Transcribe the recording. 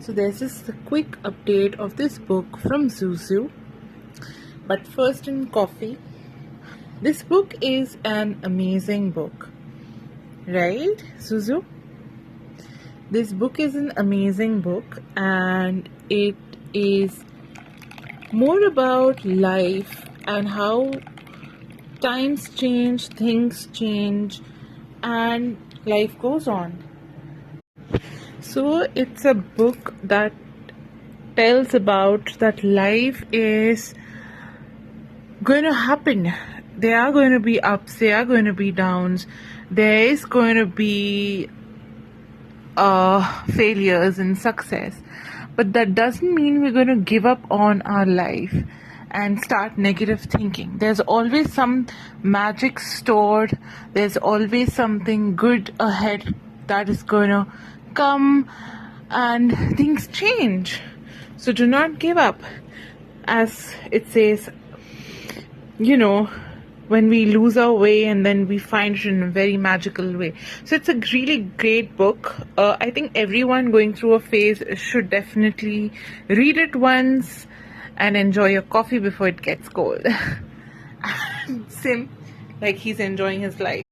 So there's just a quick update of this book from Zuzu. But first in coffee. This book is an amazing book. Right, Zuzu? This book is an amazing book and it is more about life and how times change, things change, and life goes on. So it's a book that tells about that life is going to happen. There are going to be ups, there are going to be downs, there is going to be failures and success. But that doesn't mean we're going to give up on our life and start negative thinking. There's always some magic stored, there's always something good ahead that is going to come, and things change. So do not give up. As it says, when we lose our way and then we find it in a very magical way. So it's a really great book. I think everyone going through a phase should definitely read it once and enjoy your coffee before it gets cold. Sim, like he's enjoying his life.